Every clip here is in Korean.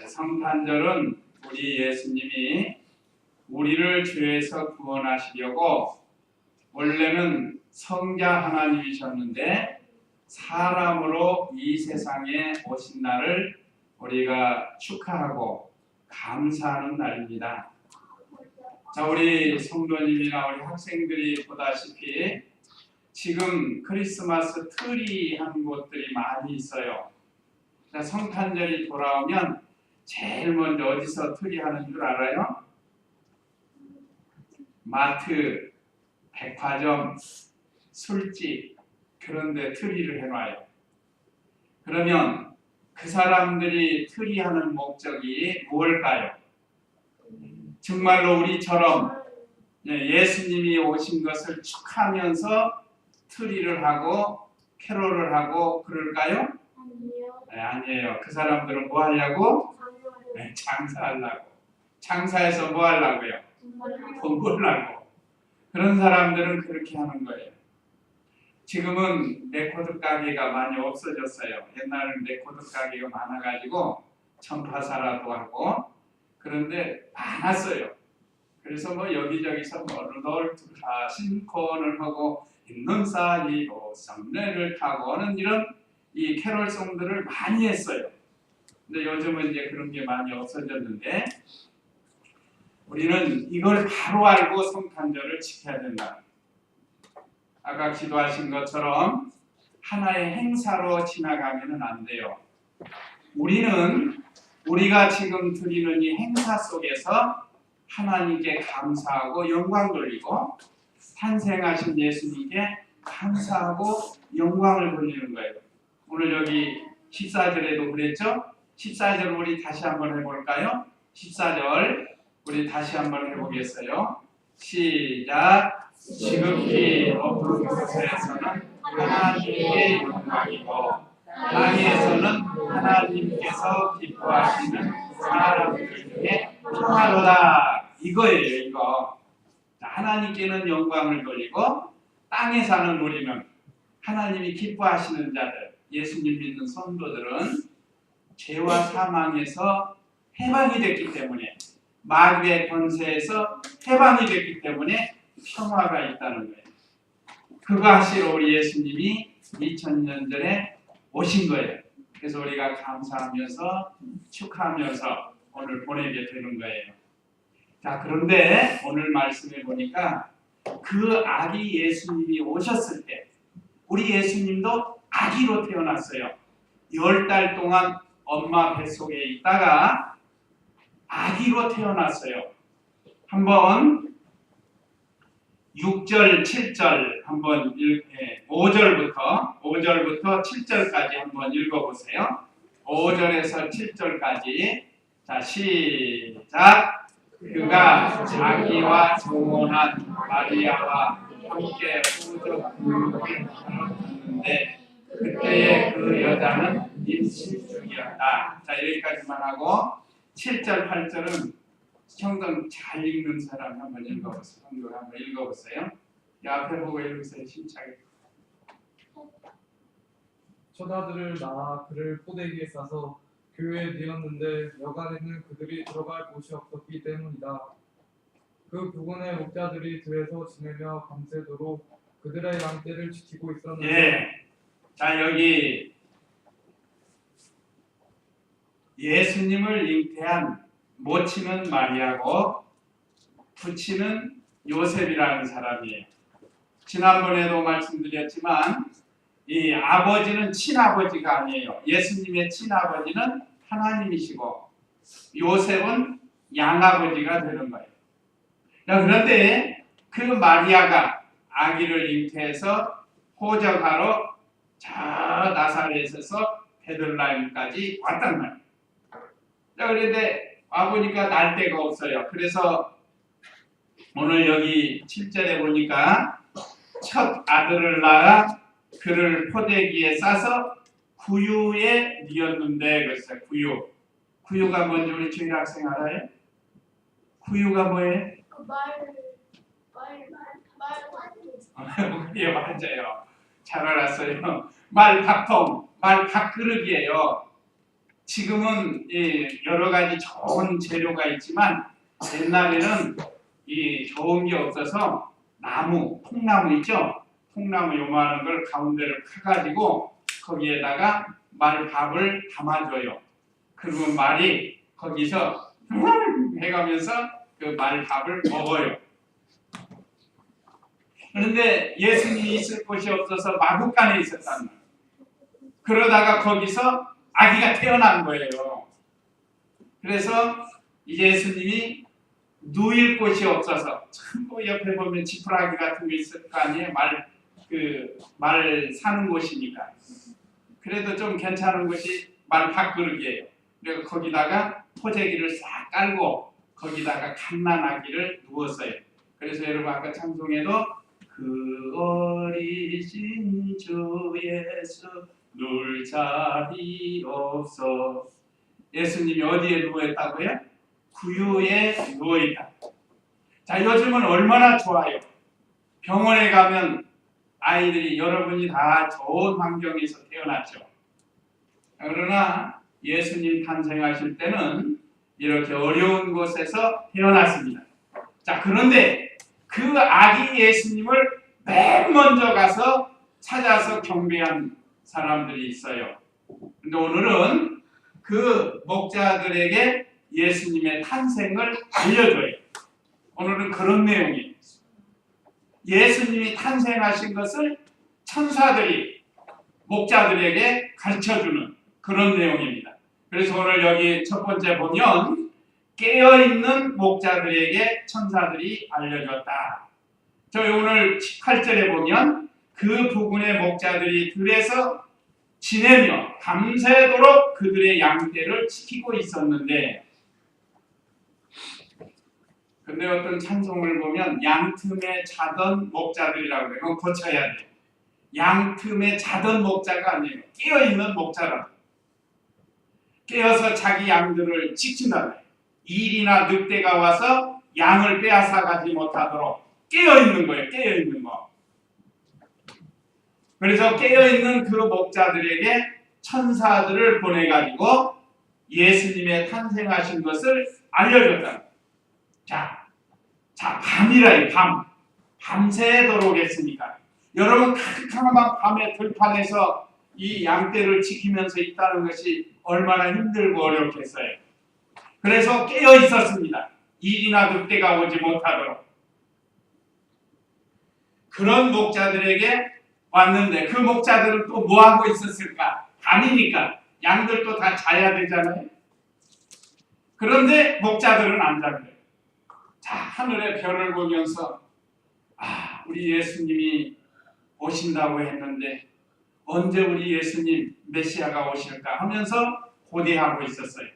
성탄절은 우리 예수님이 우리를 죄에서 구원하시려고 원래는 성자 하나님이셨는데 사람으로 이 세상에 오신 날을 우리가 축하하고 감사하는 날입니다. 자, 우리 성도님이나 우리 학생들이 보다시피 지금 크리스마스 트리 하는 곳들이 많이 있어요. 자, 성탄절이 돌아오면 제일 먼저 어디서 트리 하는 줄 알아요? 마트, 백화점, 술집 그런 데 트리를 해놔요. 그러면 그 사람들이 트리 하는 목적이 뭘까요? 정말로 우리처럼 예수님이 오신 것을 축하하면서 트리를 하고 캐롤을 하고 그럴까요? 아니요. 네, 아니에요. 그 사람들은 뭐 하려고? 네, 장사하려고. 장사해서 뭐 하려고요? 돈 벌려고. 그런 사람들은 그렇게 하는 거예요. 지금은 레코드 가게가 많이 없어졌어요. 옛날에는 레코드 가게가 많아가지고 전파사라도 하고 그런데 많았어요. 그래서 뭐 여기저기서 루돌프가 신콘을 하고 있는 사이로 썸네를 타고 하는 이런 이 캐롤송들을 많이 했어요. 근데 요즘은 이제 그런 게 많이 없어졌는데 우리는 이걸 바로 알고 성탄절을 지켜야 된다. 아까 기도하신 것처럼 하나의 행사로 지나가면은 안 돼요. 우리가 지금 드리는 이 행사 속에서 하나님께 감사하고 영광 돌리고 탄생하신 예수님께 감사하고 영광을 돌리는 거예요. 오늘 여기 14절에도 그랬죠? 14절 우리 다시 한번 해볼까요? 14절 우리 다시 한번 해보겠어요. 시작. 지극히 높은 곳에서는 하나님의 영광이고 땅에서는 하나님께서 기뻐하시는 사람들 중에 평화로다. 이거예요. 이거. 하나님께는 영광을 돌리고 땅에 사는 우리는 하나님이 기뻐하시는 자들, 예수님 믿는 성도들은 죄와 사망에서 해방이 됐기 때문에 마귀의 권세에서 해방이 됐기 때문에 평화가 있다는 거예요. 그거 하시러 우리 예수님이 2000년 전에 오신 거예요. 그래서 우리가 감사하면서 축하하면서 오늘 보내게 되는 거예요. 자, 그런데 오늘 말씀해 보니까 그 아기 예수님이 오셨을 때 우리 예수님도 아기로 태어났어요. 10달 동안 엄마 뱃속에 있다가 아기로 태어났어요. 한번 6절, 7절 한번 5절부터 7절까지 한번 읽어보세요. 5절에서 7절까지 자, 시작. 그가 자기와 정혼한 마리아와 함께 후적 교육을 하는데 그때에 그 여자는 임신 중이었다. 자, 여기까지만 하고 7절, 8절은 성경 잘 읽는 사람 한번 읽어보세요. 한번 읽어보세요. 앞에 보고 읽으세요. 심차게. 처자들을 낳아 그를 포대기에 싸서 교회에 내었는데 여간에는 그들이 들어갈 곳이 없었기 때문이다. 그 부근의 목자들이 들에서 지내며 밤새도록 그들의 양떼를 지키고 있었는데 예. 자, 여기 예수님을 잉태한 모친은 마리아고 부친은 요셉이라는 사람이에요. 지난번에도 말씀드렸지만 이 아버지는 친아버지가 아니에요. 예수님의 친아버지는 하나님이시고 요셉은 양아버지가 되는 거예요. 그런데 그 마리아가 아기를 잉태해서 호적하러 저 나사렛에서 베들레헴까지 왔단 말이에요. 그런데 와보니까 날 데가 없어요. 그래서 오늘 여기 7절에 보니까 첫 아들을 낳아 그를 포대기에 싸서 구유에 뉘었는데 그랬어요. 구유가 뭔지 우리 주일 학생 알아요? 구유가 뭐예요? 예, 맞아요. 잘 알았어요. 말 밥통, 말 밥그릇이에요. 지금은 여러 가지 좋은 재료가 있지만 옛날에는 이 좋은 게 없어서 나무, 통나무 있죠? 통나무 요만한 걸 가운데를 파가지고 거기에다가 말밥을 담아줘요. 그러면 말이 거기서 해가면서 그 말밥을 먹어요. 그런데 예수님이 있을 곳이 없어서 마구간에 있었단 말이에요. 그러다가 거기서 아기가 태어난 거예요. 그래서 예수님이 누일 곳이 없어서 전부 옆에 보면 지푸라기 같은 게 있을 거 아니에요. 말 사는 곳이니까. 그래도 좀 괜찮은 곳이 말 밥그릇이에요. 그래서 거기다가 포재기를 싹 깔고 거기다가 갓난아기를 누웠어요. 그래서 여러분 아까 찬송에도 그 어리신 주 예수 누울 자리 없어. 예수님이 어디에 누워있다고요? 구유에 누워있다. 자, 요즘은 얼마나 좋아요. 병원에 가면 아이들이 여러분이 다 좋은 환경에서 태어났죠. 그러나 예수님 탄생하실 때는 이렇게 어려운 곳에서 태어났습니다. 자, 그런데 그 아기 예수님을 맨 먼저 가서 찾아서 경배한 사람들이 있어요. 근데 오늘은 그 목자들에게 예수님의 탄생을 알려줘요. 오늘은 그런 내용이에요. 예수님이 탄생하신 것을 천사들이 목자들에게 가르쳐주는 그런 내용입니다. 그래서 오늘 여기 첫 번째 보면 깨어있는 목자들에게 천사들이 알려줬다. 저희 오늘 18절에 보면 그 부근의 목자들이 들에서 지내며 밤새도록 그들의 양떼를 지키고 있었는데, 근데 어떤 찬송을 보면 양틈에 자던 목자들이라고 해요. 그건 고쳐야 돼요. 양틈에 자던 목자가 아니에요. 깨어있는 목자라고. 깨어서 자기 양들을 지킨다. 일이나 늑대가 와서 양을 빼앗아가지 못하도록 깨어있는 거예요. 깨어있는 거. 그래서 깨어있는 그 목자들에게 천사들을 보내가지고 예수님의 탄생하신 것을 알려줬다. 자, 밤이라요. 밤새도록 했으니까. 여러분 캄캄한 밤에 들판에서 이 양떼를 지키면서 있다는 것이 얼마나 힘들고 어렵겠어요. 그래서 깨어 있었습니다. 일이나 늑대가 오지 못하도록. 그런 목자들에게 왔는데 그 목자들은 또 뭐하고 있었을까? 밤이니까 양들도 다 자야 되잖아요. 그런데 목자들은 안 잡혀요. 자, 하늘의 별을 보면서 우리 예수님이 오신다고 했는데 언제 우리 예수님 메시아가 오실까 하면서 고대하고 있었어요.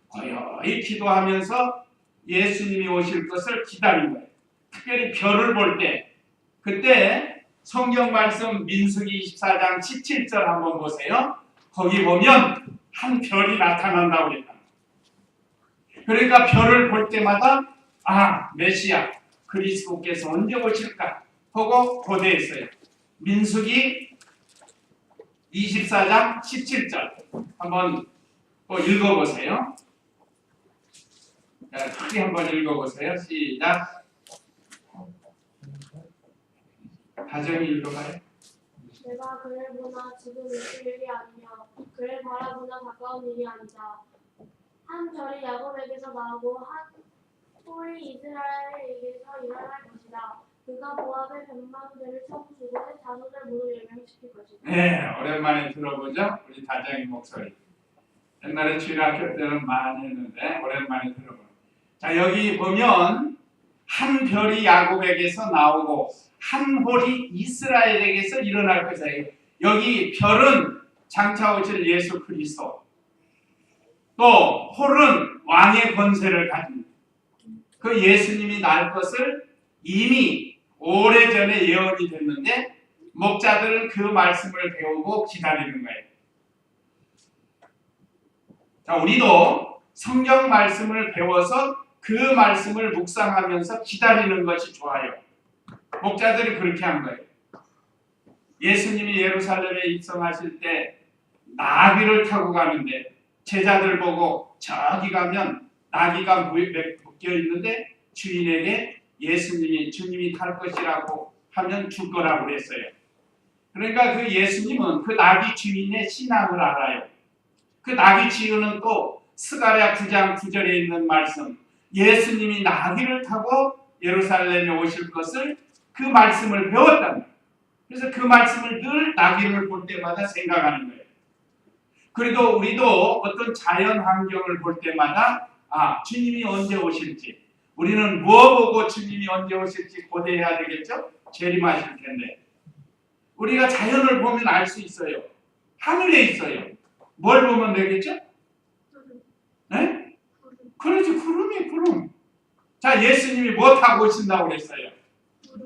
고요히 기도하면서 예수님이 오실 것을 기다린 거예요. 특별히 별을 볼 때, 그때 성경 말씀 민수기 24장 17절 한번 보세요. 거기 보면 한 별이 나타난다고 그랬다. 그러니까 별을 볼 때마다 메시아 그리스도께서 언제 오실까 하고 고대했어요. 민수기 24장 17절 한번 읽어보세요. 크게 한번 읽어보세요. 시작. 다정히 읽어봐요. 내가 그를 보나 지금 있을 일이 아니냐. 그를 바라보나 가까운 일이 아니다. 한 별이 야곱에게서 나오고 한 홀이 이스라엘에게서 일어날 것이다. 그가 모압의 백망대를 쳐부수고 내 자손을 모두 멸망시킬 것이다. 네, 오랜만에 들어보죠. 우리 다정이 목소리. 옛날에 주일학교 때는 많이 했는데 오랜만에 들어보죠. 자, 여기 보면 한 별이 야곱에게서 나오고 한 홀이 이스라엘에게서 일어날 것이다. 여기 별은 장차 오실 예수 그리스도, 또 홀은 왕의 권세를 가집니다. 그 예수님이 날 것을 이미 오래전에 예언이 됐는데 목자들은 그 말씀을 배우고 기다리는 거예요. 자, 우리도 성경 말씀을 배워서 그 말씀을 묵상하면서 기다리는 것이 좋아요. 목자들이 그렇게 한 거예요. 예수님이 예루살렘에 입성하실 때 나귀를 타고 가는데 제자들 보고 저기 가면 나귀가 묶여 있는데 주인에게 주님이 탈 것이라고 하면 줄 거라고 그랬어요. 그러니까 그 예수님은 그 나귀 주인의 신앙을 알아요. 그 나귀 주인은 또 스가랴 9장 9절에 있는 말씀, 예수님이 나귀를 타고 예루살렘에 오실 것을 그 말씀을 배웠단 말이에요. 그래서 그 말씀을 늘 나귀를 볼 때마다 생각하는 거예요. 그래도 우리도 어떤 자연 환경을 볼 때마다 주님이 언제 오실지, 우리는 뭐 보고 주님이 언제 오실지 고대해야 되겠죠? 재림하실 텐데 우리가 자연을 보면 알 수 있어요. 하늘에 있어요. 뭘 보면 되겠죠? 네? 그렇지, 구름. 자, 예수님이 뭐 타고 오신다고 그랬어요?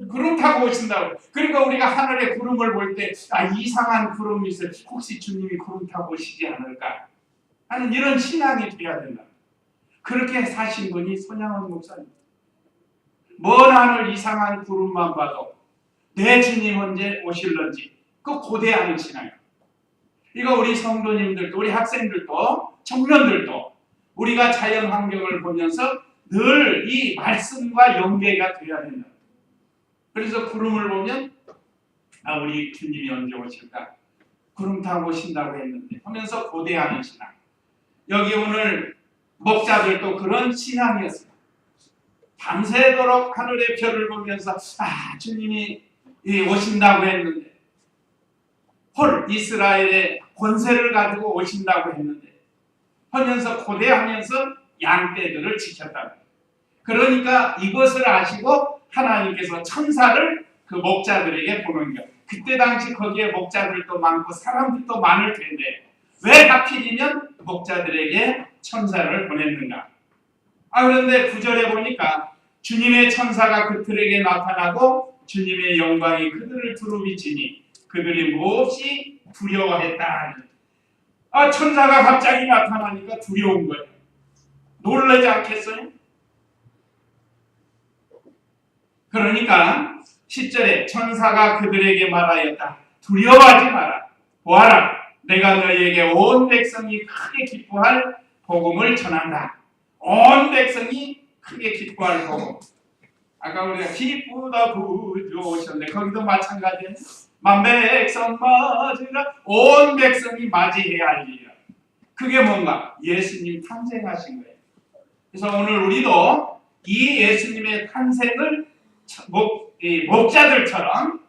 구름 타고 오신다고. 그러니까 우리가 하늘에 구름을 볼 때 이상한 구름이 있어요. 혹시 주님이 구름 타고 오시지 않을까 하는 이런 신앙이 돼야 된다. 그렇게 사신 분이 손양원 목사님. 먼 하늘 이상한 구름만 봐도 내 주님 언제 오실런지 그 고대하는 신앙이에요. 이거 우리 성도님들도, 우리 학생들도, 청년들도 우리가 자연 환경을 보면서 늘 이 말씀과 연계가 되어야 된다. 그래서 구름을 보면 우리 주님이 언제 오실까? 구름 타고 오신다고 했는데 하면서 고대하는 신앙. 여기 오늘 목자들도 그런 신앙이었어요. 밤새도록 하늘의 별을 보면서 주님이 오신다고 했는데 이스라엘의 권세를 가지고 오신다고 했는데 하면서 고대하면서 양떼들을 지켰다. 그러니까 이것을 아시고 하나님께서 천사를 그 목자들에게 보낸 거예요. 그때 당시 거기에 목자들도 많고 사람들도 많을 텐데 왜 하필이면 목자들에게 천사를 보냈는가? 그런데 9절에 보니까 주님의 천사가 그들에게 나타나고 주님의 영광이 그들을 두루비치니 그들이 몹시 두려워했다. 천사가 갑자기 나타나니까 두려운 거예요. 놀라지 않겠어요? 그러니까 10절에 천사가 그들에게 말하였다. 두려워하지 마라. 보아라. 내가 너희에게 온 백성이 크게 기뻐할 복음을 전한다. 온 백성이 크게 기뻐할 복음. 아까 우리가 기쁘다 부르셨는데 거기도 마찬가지예요. 만백성 맞으라. 온 백성이 맞이해야 할 일이라. 그게 뭔가? 예수님 탄생하신 거예요. 그래서 오늘 우리도 이 예수님의 탄생을 목자들처럼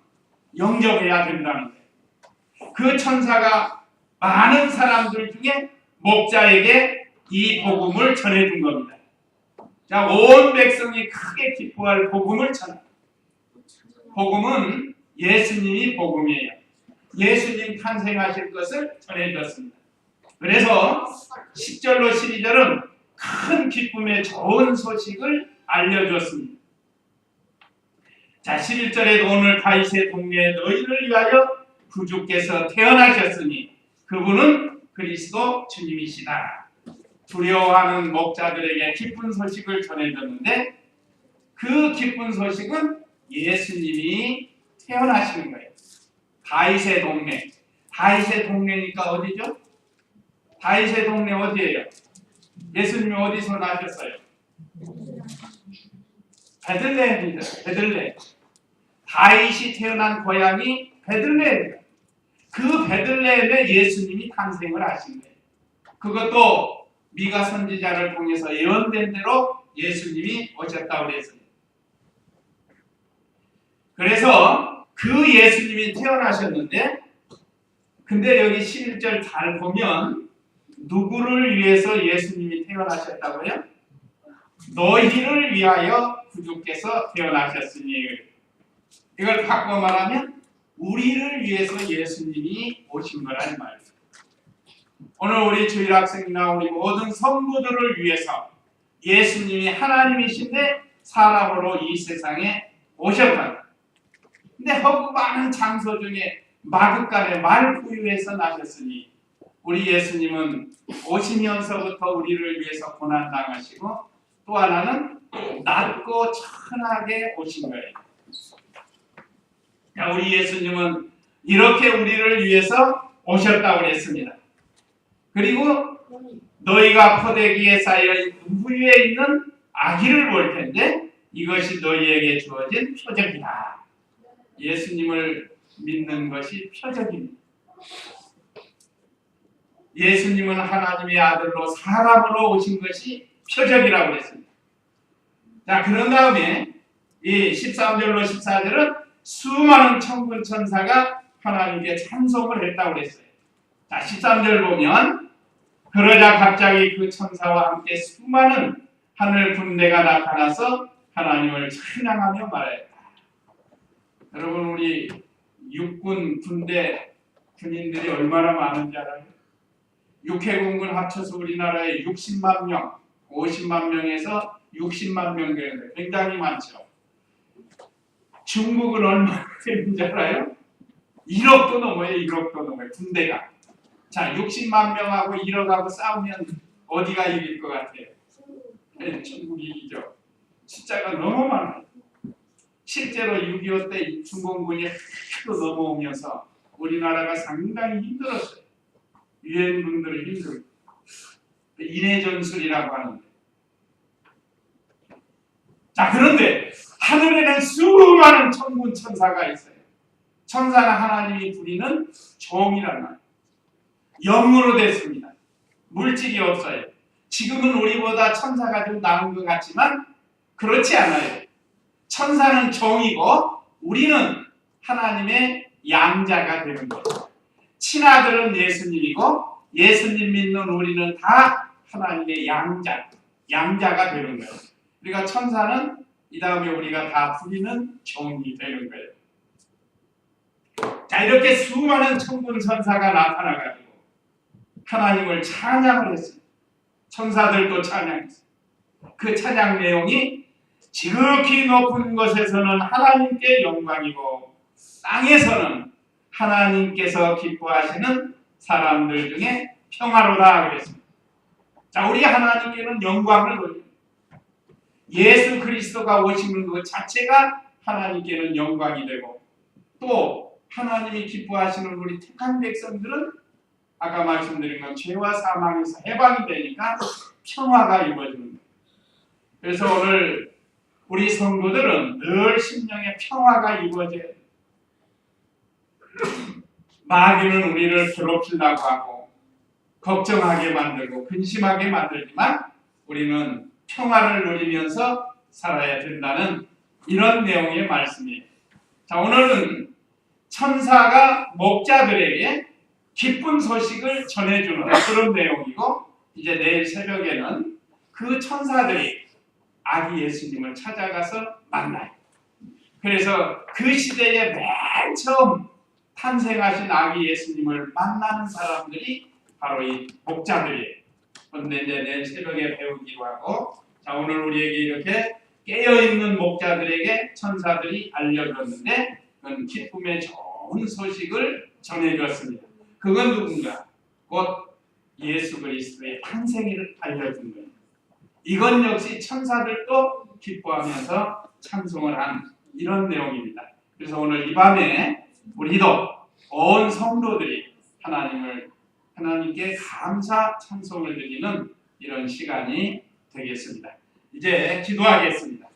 영접해야 된다는 거예요. 그 천사가 많은 사람들 중에 목자에게 이 복음을 전해준 겁니다. 자, 온 백성이 크게 기뻐할 복음을 전합니다. 복음은 예수님이 복음이에요. 예수님 탄생하실 것을 전해줬습니다. 그래서 10절로 12절은 큰 기쁨의 좋은 소식을 알려줬습니다. 자, 11절에도 오늘 다윗의 동네에 너희를 위하여 구주께서 태어나셨으니 그분은 그리스도 주님이시다. 두려워하는 목자들에게 기쁜 소식을 전해줬는데 그 기쁜 소식은 예수님이 태어나시는 거예요. 다윗의 동네. 다윗의 동네니까 어디죠? 다윗의 동네 어디예요? 예수님이 어디서 나셨어요? 베들레헴입니다. 베들레헴. 다윗이 태어난 고향이 베들레헴입니다. 그 베들레헴에 예수님이 탄생을 하신 거예요. 그것도 미가 선지자를 통해서 예언된 대로 예수님이 오셨다고 그랬습니다. 그래서 그 예수님이 태어나셨는데 근데 여기 11절 잘 보면 누구를 위해서 예수님이 태어나셨다고요? 너희를 위하여 구주께서 태어나셨으니 이걸 바꿔 말하면 우리를 위해서 예수님이 오신 거라는 말이에요. 오늘 우리 주일학생이나 우리 모든 성도들을 위해서 예수님이 하나님이신데 사람으로 이 세상에 오셨다. 근데 허구 많은 장소 중에 마굣간에 말부유에서 나셨으니 우리 예수님은 오시면서부터 우리를 위해서 고난당하시고 또 하나는 낮고 천하게 오신 거예요. 우리 예수님은 이렇게 우리를 위해서 오셨다고 그랬습니다. 그리고 너희가 포대기에 쌓여 위에 있는 아기를 볼 텐데 이것이 너희에게 주어진 표적이다. 예수님을 믿는 것이 표적입니다. 예수님은 하나님의 아들로 사람으로 오신 것이 표적이라고 했습니다. 자, 그런 다음에 이 13절로 14절은 수많은 천군 천사가 하나님께 찬송을 했다고 그랬어요. 자, 13절 보면 그러자 갑자기 그 천사와 함께 수많은 하늘 군대가 나타나서 하나님을 찬양하며 말했다. 여러분, 우리 육군 군대 군인들이 얼마나 많은지 알아요? 육해공군 합쳐서 우리나라에 60만 명, 50만 명에서 60만 명 되는데 굉장히 많죠. 중국은 얼마나 되는지 알아요? 1억도 넘어요. 1억도 넘어요. 군대가. 자, 60만 명하고 1억하고 싸우면 어디가 이길 것 같아요? 네, 중국이 이기죠. 숫자가 너무 많아요. 실제로 6.25 때 중공군이 하도 넘어오면서 우리나라가 상당히 힘들었어요. 유엔군들이 힘들고 인해전술이라고 하는데. 자, 그런데 하늘에는 수많은 천군 천사가 있어요. 천사는 하나님이 부리는 종이란 말이에요. 영으로 됐습니다. 물질이 없어요. 지금은 우리보다 천사가 좀 나은 것 같지만 그렇지 않아요. 천사는 종이고 우리는 하나님의 양자가 되는 거예요. 친아들은 예수님이고 예수님 믿는 우리는 다 하나님의 양자가 되는 거예요. 그러니까 천사는 이 다음에 우리가 다 부리는 종이 되는 거예요. 자, 이렇게 수많은 천군 천사가 나타나가지고 하나님을 찬양을 했습니다. 천사들도 찬양했습니다. 그 찬양 내용이 지극히 높은 곳에서는 하나님께 영광이고 땅에서는 하나님께서 기뻐하시는 사람들 중에 평화로다 그랬습니다. 자, 우리 하나님께는 영광을 돌립니다. 예수 그리스도가 오시는 것 자체가 하나님께는 영광이 되고 또 하나님이 기뻐하시는 우리 택한 백성들은 아까 말씀드린 것 죄와 사망에서 해방이 되니까 평화가 이루어지는 거예요. 그래서 오늘 우리 성도들은 늘 심령에 평화가 이루어져야 돼요. 마귀는 우리를 괴롭히려고 하고 걱정하게 만들고 근심하게 만들지만 우리는 평화를 누리면서 살아야 된다는 이런 내용의 말씀이에요. 자, 오늘은 천사가 목자들에게 기쁜 소식을 전해주는 그런 내용이고 이제 내일 새벽에는 그 천사들이 아기 예수님을 찾아가서 만나요. 그래서 그 시대에 맨 처음 탄생하신 아기 예수님을 만나는 사람들이 바로 이 목자들이에요. 그런데 이제 내일 새벽에 배우기로 하고 자, 오늘 우리에게 이렇게 깨어있는 목자들에게 천사들이 알려줬는데 그건 기쁨의 좋은 소식을 전해주었습니다. 그건 누군가? 곧 예수 그리스도의 탄생일을 알려준 거예요. 이건 역시 천사들도 기뻐하면서 찬송을 한 이런 내용입니다. 그래서 오늘 이 밤에 우리도 온 성도들이 하나님께 감사 찬송을 드리는 이런 시간이 되겠습니다. 이제 기도하겠습니다.